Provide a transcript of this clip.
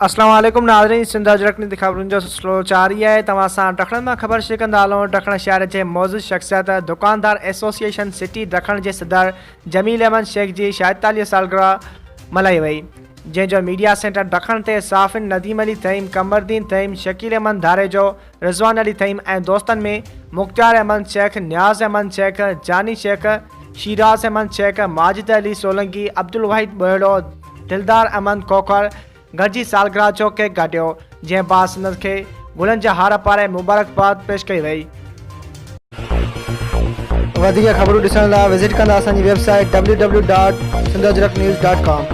अस्सलाम वालेकुम नाज़रीन, सिंध अजरकनी ख़बरुनि जो सिलसिलो जारी है। तव्हां सां ॾखण मां ख़बर शेयर कंदा हलूं। ॾखण शहर जे मौज़ूद शख़्सियत दुकानदार एसोसिएशन सिटी ॾखण जे सदर जमील अहमद शेख जी 46 सालगिरह मल्हाई वई, जंहिंजो मीडिया सेंटर ॾखण ते साफ़िन नदीम अली तईम, कमरदीन तईम, शकील अहमद धारेजो, रिज़वान अली तईम ऐं दोस्तनि में मुख्तार अहमद शेख, न्याज़ अहमद शेख, जानी शेख, शिराज अहमद शेख, माजिद अली सोलंकी, अब्दुल वाहिद बोहड़ो, दिलदार अहमद खोखर गॾिजी सालगिरह जो केक काटियो, जंहिं बासनत खे गुलनि जा हार पारे मुबारकबाद पेश कई वई। वधीक ख़बरूं ॾिसण लाइ विज़िट कंदा असांजी वेबसाइट www.sindhajraknews.com।